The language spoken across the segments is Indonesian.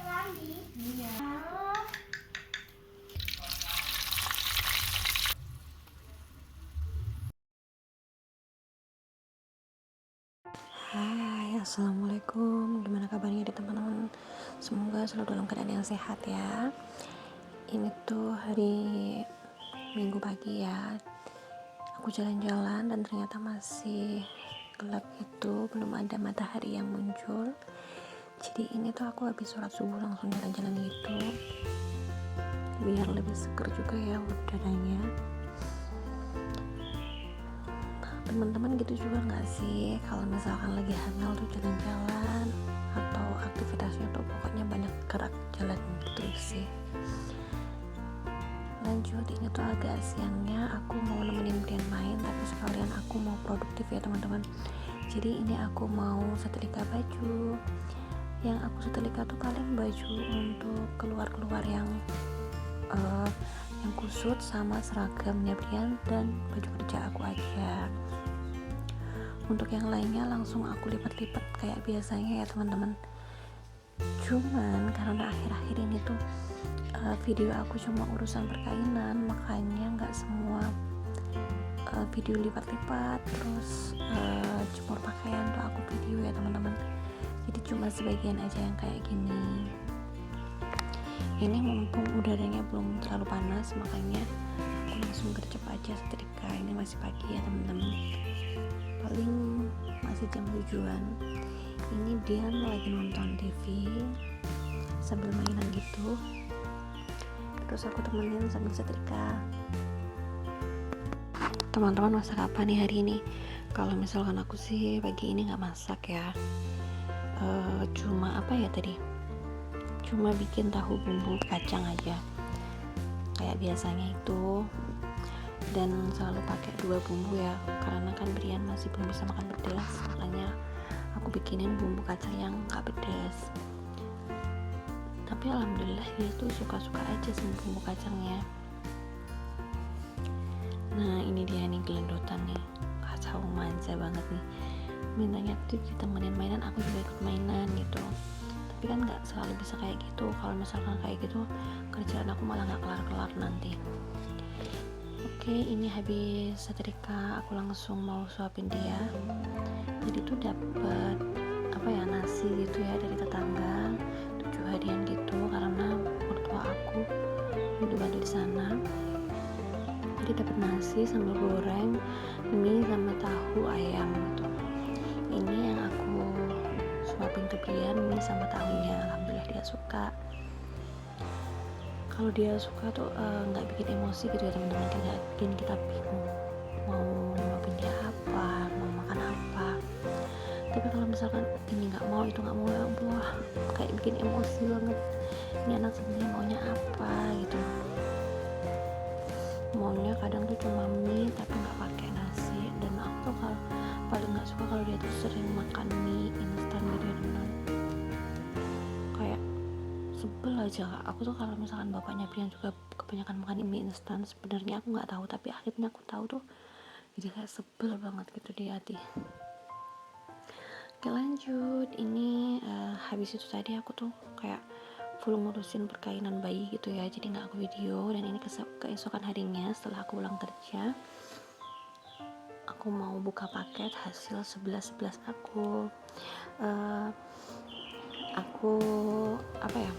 Iya. Hai, assalamualaikum. Gimana kabarnya di teman-teman? Semoga selalu dalam keadaan yang sehat ya. Ini tuh hari Minggu pagi ya. Aku jalan-jalan dan ternyata masih gelap gitu, belum ada matahari yang muncul. Jadi ini tuh aku habis sholat subuh langsung jalan-jalan gitu, biar lebih seger juga ya udaranya. Teman-teman gitu juga nggak sih, kalau misalkan lagi hamil tuh jalan-jalan atau aktivitasnya tuh pokoknya banyak gerak jalan gitu sih. Lanjut, ini tuh agak siangnya aku mau nemenin Brian main, tapi sekalian aku mau produktif ya teman-teman. Jadi ini aku mau setrika baju. Yang aku setrika tuh paling baju untuk keluar-keluar yang kusut sama seragamnya Brian dan baju kerja aku aja. Untuk yang lainnya langsung aku lipat-lipat kayak biasanya ya teman-teman. Cuman karena akhir-akhir ini tuh video aku cuma urusan perkainan, makanya nggak semua video lipat-lipat terus jemur pakaian tuh aku video ya teman-teman. Jadi cuma sebagian aja yang kayak gini. Ini mumpung udaranya belum terlalu panas, makanya aku langsung gercep aja setrika. Ini masih pagi ya teman-teman, paling masih jam 7-an. Ini dia lagi nonton TV sambil mainan gitu, terus aku temenin sambil setrika. Teman-teman masak apa nih hari ini? Kalau misalkan aku sih pagi ini nggak masak ya, cuma apa ya tadi, cuma bikin tahu bumbu kacang aja kayak biasanya itu, dan selalu pakai 2 bumbu ya, karena kan Brian masih belum bisa makan pedas, makanya aku bikinin bumbu kacang yang gak pedas. Tapi alhamdulillah dia tuh suka-suka aja sama bumbu kacangnya. Nah ini dia nih gelendotan nih, kacau manja banget nih, mintanya tuh ditemenin mainan, aku juga ikut mainan gitu. Tapi kan gak selalu bisa kayak gitu, kalau misalkan kayak gitu kerjaan aku malah gak kelar-kelar nanti. Oke, ini habis setrika aku langsung mau suapin dia. Jadi tuh dapet apa ya, nasi gitu ya dari tetangga, 7 harian gitu, karena mertua aku bantu di sana. Jadi dapat nasi, sambal goreng, mie sama tahu ayam gitu. Ini yang aku suapin ke Brian, mie sama tahunya. Alhamdulillah dia suka. Kalau dia suka tuh nggak bikin emosi gitu ya teman-teman, nggak bikin kita bingung mau nyuapin dia apa, mau makan apa. Tapi kalau misalkan ini nggak mau, itu nggak mau, ya Allah, kayak bikin emosi banget. Ini anak sebenarnya maunya apa gitu, maunya kadang tuh cuma mie tapi nggak pakai nasi. Dan aku tuh kalau paling nggak suka kalau dia tuh sering makan mie instan gitu ya teman-teman, kayak sebel aja. Aku tuh kalau misalkan bapaknya Brian juga kebanyakan makan mie instan, sebenarnya aku nggak tahu, tapi akhirnya aku tahu tuh, jadi kayak sebel banget gitu di hati. Oke lanjut, ini habis itu tadi aku tuh kayak full ngurusin perkainan bayi gitu ya, jadi nggak aku video. Dan ini keesokan harinya setelah aku pulang kerja, aku mau buka paket hasil 11-11 aku. Aku apa ya,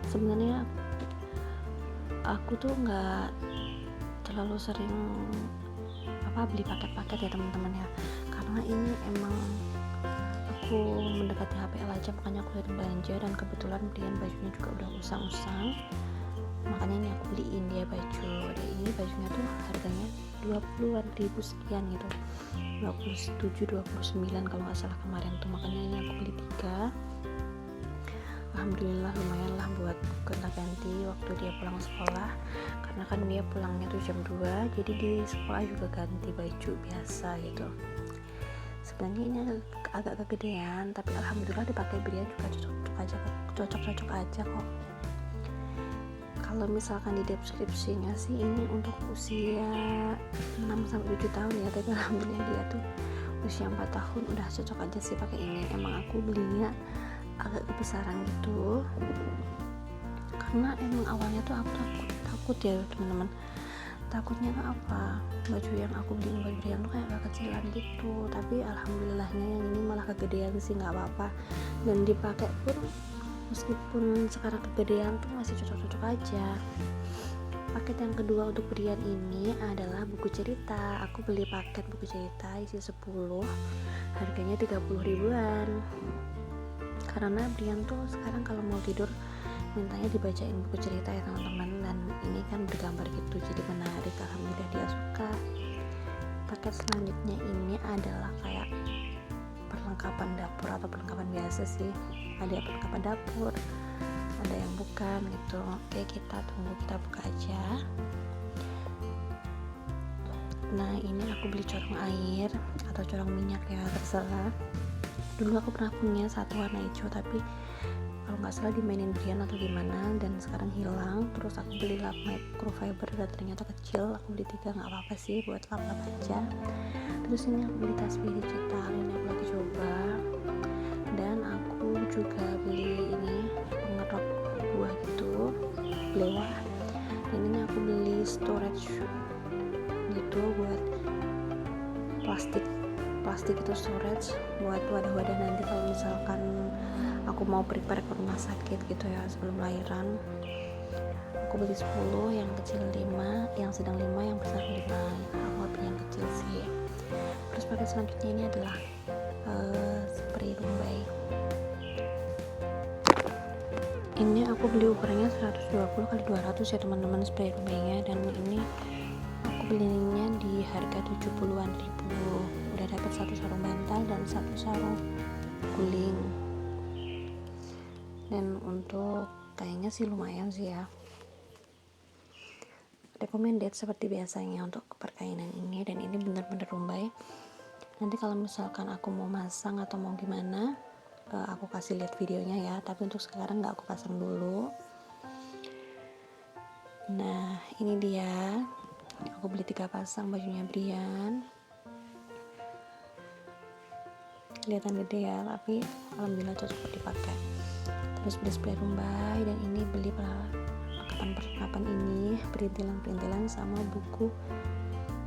sebenarnya aku tuh nggak terlalu sering beli paket-paket ya teman-teman ya, karena ini emang aku mendekati HPL aja, makanya aku lagi belanja. Dan kebetulan Brian bajunya juga udah usang-usang, makanya ini aku beliin dia baju. Dan ini bajunya tuh harganya 20-an ribu sekian gitu, 27-29 kalau nggak salah kemarin tuh, makanya ini aku beli 3. Alhamdulillah lumayan lah buat gonta-ganti waktu dia pulang sekolah, karena kan dia pulangnya tuh jam 2, jadi di sekolah juga ganti baju biasa gitu. Sebenarnya ini agak kegedean, tapi alhamdulillah dipakai Brian juga cocok-cocok aja kok. Kalau misalkan di deskripsinya sih ini untuk usia 6-7 tahun ya, tapi alhamdulillah dia tuh usia 4 tahun udah cocok aja sih pakai ini. Emang aku belinya agak kebesaran gitu, karena emang awalnya tuh aku takut ya teman-teman. Takutnya tuh apa, baju yang aku beliin baju Brian tuh kayak agak kecilan gitu, tapi alhamdulillahnya yang ini malah kegedean sih, nggak apa-apa, dan dipakai pun meskipun sekarang kegedean tuh masih cocok-cocok aja. Paket yang kedua untuk Brian ini adalah buku cerita. Aku beli paket buku cerita isi 10, harganya 30 ribuan. Karena Brian tuh sekarang kalau mau tidur mintanya dibacain buku cerita ya teman-teman, dan ini kan bergambar gitu jadi menarik, alhamdulillah dia suka. Paket selanjutnya ini adalah kayak perlengkapan dapur atau perlengkapan biasa sih, ada perlengkapan dapur, ada yang bukan gitu. Oke, kita tunggu, kita buka aja. Nah, ini aku beli corong air atau corong minyak ya, terserah. Dulu aku pernah punya satu warna hijau, tapi kalau nggak salah dimainin Brian atau gimana, dan sekarang hilang. Terus aku beli lap microfiber dan ternyata kecil, aku beli 3, nggak apa-apa sih buat lap-lap aja. Terus ini aku beli tasbih digital, ini aku lagi coba. Dan aku juga beli ini pengerok buah gitu, belewah. Dan ini aku beli storage gitu buat plastik itu, storage buat wadah-wadah nanti kalau misalkan aku mau prepare ke rumah sakit gitu ya sebelum lahiran. Aku beli 10, yang kecil 5, yang sedang 5, yang besar 5. Aku beli yang kecil sih. Terus paket selanjutnya ini adalah spray rumbai. Ini aku beli ukurannya 120 x 200 ya teman-teman, spray rumbainya, dan ini aku belinya di harga 70-an ribu. Udah dapat satu sarung bantal dan satu sarung guling. Dan untuk kayaknya sih lumayan sih ya, recommended seperti biasanya untuk perkainan ini. Dan ini bener-bener rumbai. Nanti kalau misalkan aku mau masang atau mau gimana, aku kasih lihat videonya ya, tapi untuk sekarang nggak aku pasang dulu. Nah, ini dia, aku beli 3 pasang bajunya Brian. Kelihatan gede ya, tapi alhamdulillah cocok dipakai. Terus beli spray rumbai, dan ini beli perlengkapan ini, perintilan sama buku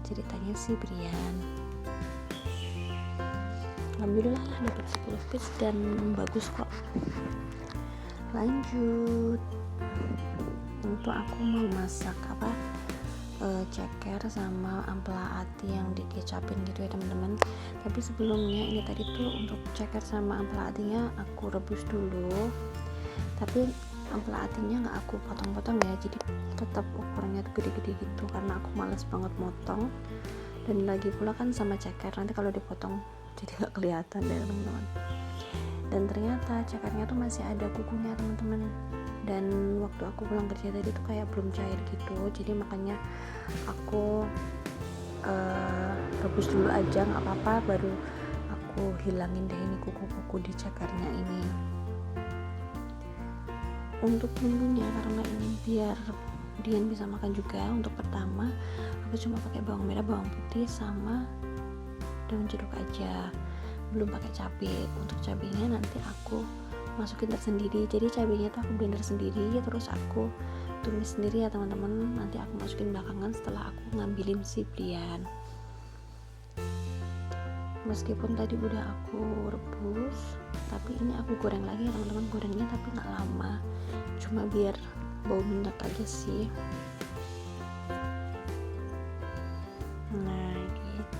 ceritanya si Brian. Alhamdulillah lah dapat 10 piece dan bagus kok. Lanjut, untuk aku mau masak ceker sama ampela ati yang dikecapin gitu ya teman-teman. Tapi sebelumnya ini tadi tuh untuk ceker sama ampela atinya aku rebus dulu, tapi ampela atinya nggak aku potong-potong ya, jadi tetap ukurannya tuh gede-gede gitu karena aku males banget motong. Dan lagi pula kan sama ceker nanti kalau dipotong jadi nggak kelihatan deh teman-teman. Dan ternyata cekernya tuh masih ada kukunya teman-teman, dan waktu aku pulang kerja tadi tuh kayak belum cair gitu, jadi makanya aku rebus dulu aja, nggak apa-apa, baru aku hilangin deh ini kuku-kuku di cekernya ini. Untuk bumbunya, karena ini biar Dian bisa makan juga, untuk pertama aku cuma pakai bawang merah, bawang putih sama daun jeruk aja, belum pakai cabai. Untuk cabainya nanti aku masukin tersendiri, jadi cabainya tuh aku blender sendiri, terus aku tumis sendiri ya teman-teman. Nanti aku masukin belakangan setelah aku ngambilin si Brian. Meskipun tadi udah aku rebus, tapi ini aku goreng lagi ya teman-teman. Gorengnya tapi nggak lama, cuma biar bau minyak aja sih. Nah, gitu.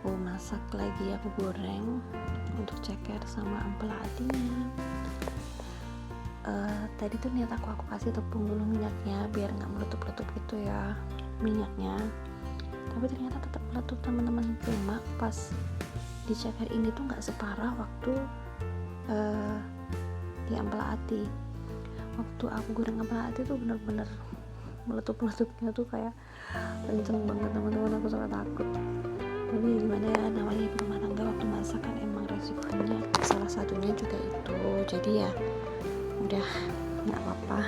Aku masak lagi, aku goreng untuk ceker sama ampela atinya. Tadi tuh niat aku kasih tepung dulu minyaknya biar nggak meletup-letup gitu ya minyaknya, tapi ternyata tetap meletup teman-teman. Cuma pas di ceker ini tuh nggak separah waktu di ampela ati. Waktu aku goreng ampela ati tuh bener-bener meletup-letupnya tuh kayak kenceng banget teman-teman, aku sangat takut. Tapi gimana ya, namanya ibu rumah tangga waktu masak kan emang resikonya salah satunya juga itu, jadi ya udah nggak apa-apa.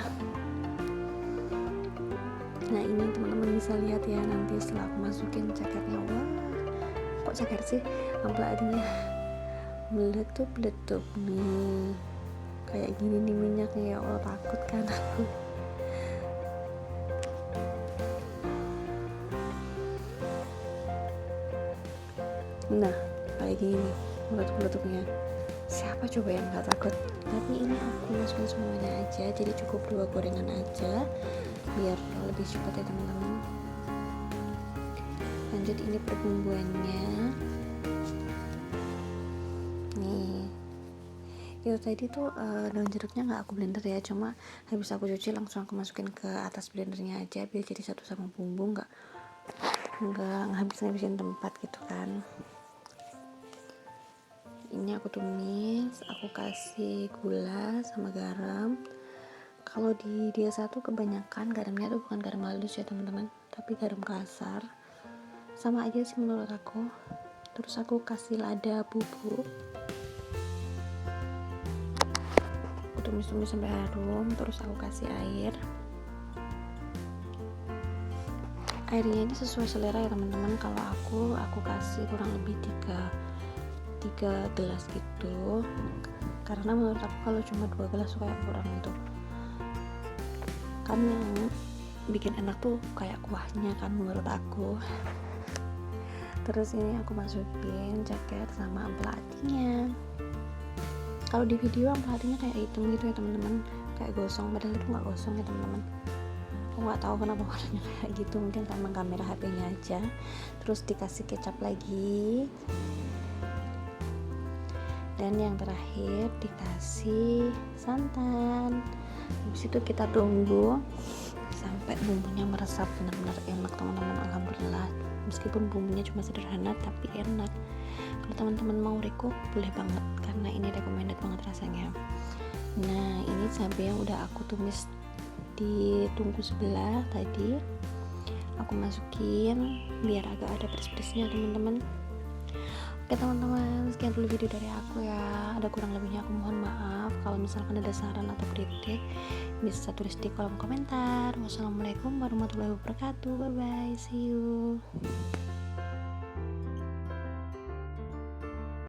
Nah, ini teman-teman bisa lihat ya nanti setelah aku masukin cekernya. Wah, kok ceker sih, ampela atinya meletup-letup nih kayak gini nih minyaknya, ya Allah takut kan aku. Nah kayak gini nih meletup-letupnya, siapa coba yang gak takut. Tapi ini aku masukin semuanya aja, jadi cukup 2 gorengan aja biar lebih cepat ya teman-teman. Lanjut, ini perbumbuannya nih. Itu tadi tuh daun jeruknya nggak aku blender ya, cuma habis aku cuci langsung aku masukin ke atas blendernya aja biar jadi satu sama bumbu, nggak ngabisin tempat gitu kan. Ini aku tumis, aku kasih gula sama garam. Kalau di dia satu kebanyakan garamnya tuh bukan garam halus ya teman-teman, tapi garam kasar, sama aja sih menurut aku. Terus aku kasih lada bubuk, aku tumis-tumis sampai harum. Terus aku kasih airnya ini sesuai selera ya teman-teman. Kalau aku kasih kurang lebih 3 gelas gitu, karena menurut aku kalau cuma 2 gelas kayak kurang gitu kan. Yang bikin enak tuh kayak kuahnya kan menurut aku. Terus ini aku masukin jaket sama ampela-atinya. Kalau di video ampela-atinya kayak hitam gitu ya teman-teman, kayak gosong, padahal itu nggak gosong ya teman-teman. Aku nggak tahu kenapa warnanya kayak gitu, mungkin karena kamera HP-nya aja. Terus dikasih kecap lagi, dan yang terakhir dikasih santan. Habis itu kita tunggu sampai bumbunya meresap, benar-benar enak teman-teman. Alhamdulillah, meskipun bumbunya cuma sederhana tapi enak. Kalau teman-teman mau recook boleh banget, karena ini recommended banget rasanya. Nah ini cabai yang udah aku tumis di tungku sebelah tadi aku masukin biar agak ada pedes-pedesnya teman-teman. Oke teman-teman, sekian dulu video dari aku ya. Ada kurang lebihnya aku mohon maaf. Kalau misalkan ada saran atau kritik bisa tulis di kolom komentar. Wassalamualaikum warahmatullahi wabarakatuh. Bye bye, see you.